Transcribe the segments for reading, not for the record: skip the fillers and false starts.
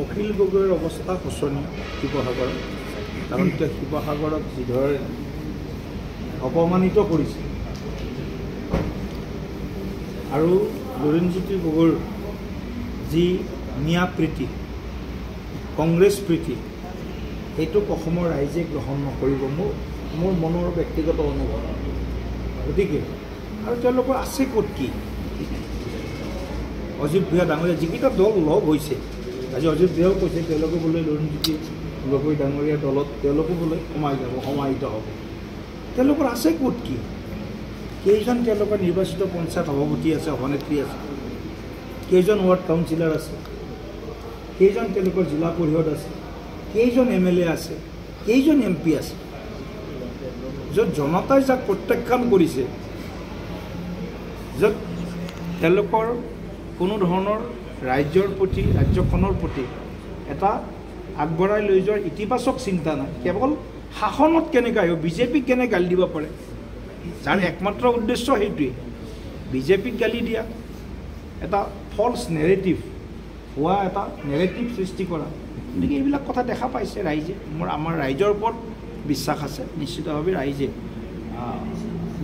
অখিল গগৈৰ অৱস্থা শোচনীয় শিৱসাগৰত কাৰণ তেওঁ শিৱসাগৰত যিদৰে অপমানিত কৰিছে আৰু লুৰিণজ্যোতি গগৈৰ যি মিয়া প্ৰীতি কংগ্ৰেছ প্ৰীতি এইটোক অসমৰ ৰাইজে গ্ৰহণ নকৰিব মোৰ মনৰ ব্যক্তিগত অনুভৱ গতিকে আৰু তেওঁলোকৰ আছে ক'ত কি অজিত ভূঞা ডাঙৰীয়া যিকেইটা দল লগ হৈছে আজি অজিত ভূঞাও কৈছে তেওঁলোকে বোলে লুৰিণজ্যোতি গগৈ ডাঙৰীয়া দলত তেওঁলোকো বোলে সমাহিত হ'ব তেওঁলোকৰ আছে ক'ত কি কেইজন তেওঁলোকৰ নিৰ্বাচিত পঞ্চায়ত সভাপতি আছে সভানেত্ৰী আছে কেইজন ৱাৰ্ড কাউন্সিলৰ আছে কেইজন তেওঁলোকৰ জিলা পৰিষদ আছে কেইজন MLA আছে কেইজন MP আছে য'ত জনতাই যাক প্ৰত্যাখ্যান কৰিছে য'ত তেওঁলোকৰ কোনো ধৰণৰ ৰাজ্যৰ প্ৰতি ৰাজ্যখনৰ প্ৰতি এটা আগবঢ়াই লৈ যোৱাৰ ইতিবাচক চিন্তা নাই কেৱল শাসনত কেনেকৈ আহিব বিজেপিক কেনে গালি দিব পাৰে যাৰ একমাত্ৰ উদ্দেশ্য সেইটোৱেই বিজেপিক গালি দিয়া এটা ফলছ নেৰেটিভ হোৱা এটা নেৰেটিভ সৃষ্টি কৰা গতিকে এইবিলাক কথা দেখা পাইছে ৰাইজে আমাৰ ৰাইজৰ ওপৰত বিশ্বাস আছে নিশ্চিতভাৱে ৰাইজে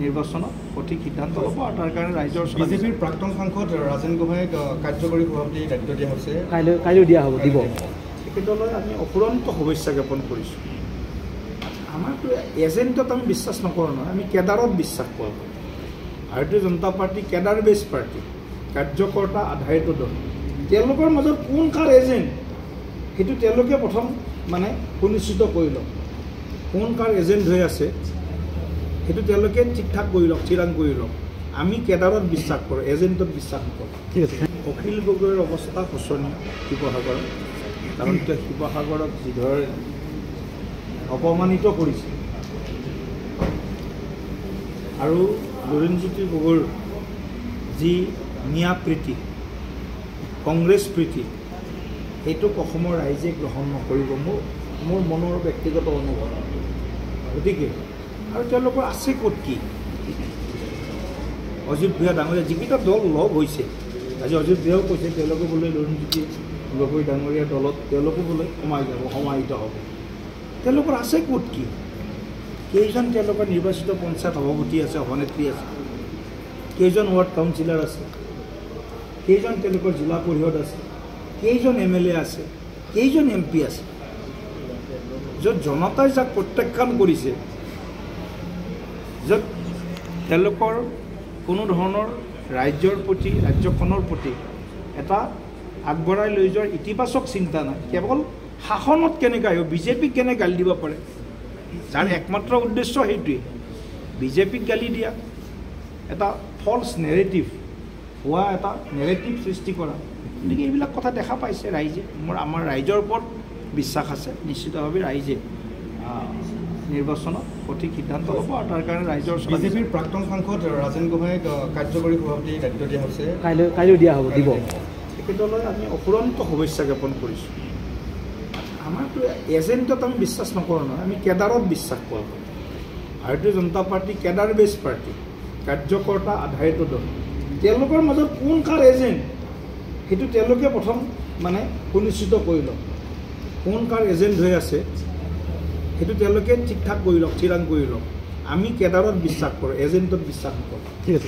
নিৰ্বাচনত সঠিক সিদ্ধান্ত ল'ব আৰু তাৰ কাৰণে ৰাইজৰ বিজেপিৰ প্ৰাক্তন সাংসদ ৰাজেন গোহাঁইক কাৰ্যকৰী সভাপতিৰ দায়িত্ব দিয়া হৈছে কাইলৈ দিয়া হ'ব দিব তেখেতলৈ আমি অফুৰন্ত শুভেচ্ছা জ্ঞাপন কৰিছোঁ আমাৰতো এজেণ্টত আমি বিশ্বাস নকৰোঁ নহয় আমি কেডাৰত বিশ্বাস কৰোঁ ভাৰতীয় জনতা পাৰ্টি কেডাৰ বেছ পাৰ্টি কাৰ্যকৰ্তা আধাৰিত দল তেওঁলোকৰ মাজত কোন কাৰ এজেণ্ট সেইটো তেওঁলোকে প্ৰথম মানে সুনিশ্চিত কৰি লওক কোন কাৰ এজেণ্ট হৈ আছে সেইটো তেওঁলোকে ঠিক ঠাক কৰি লওক থিৰাং কৰি লওক আমি কেডাৰত বিশ্বাস কৰোঁ এজেণ্টত বিশ্বাস নকৰোঁ ঠিক আছে অখিল গগৈৰ অৱস্থা শোচনীয় শিৱসাগৰত কাৰণ তেওঁ শিৱসাগৰত যিদৰে অপমানিত কৰিছে আৰু লুৰিণজ্যোতি গগৈৰ যি মিয়া প্ৰীতি কংগ্ৰেছ প্ৰীতি এইটোক অসমৰ ৰাইজে গ্ৰহণ নকৰিব মোৰ মনৰ ব্যক্তিগত অনুভৱ গতিকে আৰু তেওঁলোকৰ আছে ক'ত কি অজিত ভূঞা ডাঙৰীয়া যিকেইটা দল লগ হৈছে আজি অজিত ভূঞাও কৈছে তেওঁলোকে বোলে লুৰিণজ্যোতি গগৈ ডাঙৰীয়া দলত তেওঁলোকো বোলে সমাহিত হ'ব তেওঁলোকৰ আছে ক'ত কি কেইজন তেওঁলোকৰ নিৰ্বাচিত পঞ্চায়ত সভাপতি আছে সভানেত্ৰী আছে কেইজন ৱাৰ্ড কাউন্সিলৰ আছে কেইজন তেওঁলোকৰ জিলা পৰিষদ আছে কেইজন MLA আছে কেইজন MP আছে য'ত জনতাই যাক প্ৰত্যাখ্যান কৰিছে য'ত তেওঁলোকৰ কোনো ধৰণৰ ৰাজ্যৰ প্ৰতি ৰাজ্যখনৰ প্ৰতি এটা আগবঢ়াই লৈ যোৱাৰ ইতিবাচক চিন্তা নাই কেৱল শাসনত কেনেকৈ আহিব বিজেপিক কেনে গালি দিব পাৰে যাৰ একমাত্ৰ উদ্দেশ্য সেইটোৱেই বিজেপিক গালি দিয়া এটা ফলছ নেৰেটিভ হোৱা এটা নেৰেটিভ সৃষ্টি কৰা গতিকে এইবিলাক কথা দেখা পাইছে ৰাইজে আমাৰ ৰাইজৰ ওপৰত বিশ্বাস আছে নিশ্চিতভাৱে ৰাইজে নিৰ্বাচনত সঠিক সিদ্ধান্ত ল'ব আৰু তাৰ কাৰণে ৰাইজৰ বিজেপিৰ প্ৰাক্তন সাংসদ ৰাজেন গোহাঁইক কাৰ্যকৰী সভাপতিৰ দায়িত্ব দিয়া হৈছে কাইলৈ দিয়া হ'ব দিব তেখেতলৈ আমি অফুৰন্ত শুভেচ্ছা জ্ঞাপন কৰিছোঁ আমাৰতো এজেণ্টত আমি বিশ্বাস নকৰোঁ নহয় আমি কেডাৰত বিশ্বাস কৰোঁ ভাৰতীয় জনতা পাৰ্টি কেডাৰ বেছ পাৰ্টি কাৰ্যকৰ্তা আধাৰিত দল তেওঁলোকৰ মাজত কোন কাৰ এজেণ্ট সেইটো তেওঁলোকে প্ৰথম মানে সুনিশ্চিত কৰি লওক কোন কাৰ এজেণ্ট হৈ আছে সেইটো তেওঁলোকে ঠিক ঠাক কৰি লওক থিৰাং কৰি লওক আমি কেডাৰত বিশ্বাস কৰোঁ এজেণ্টত বিশ্বাস নকৰোঁ ঠিক আছে।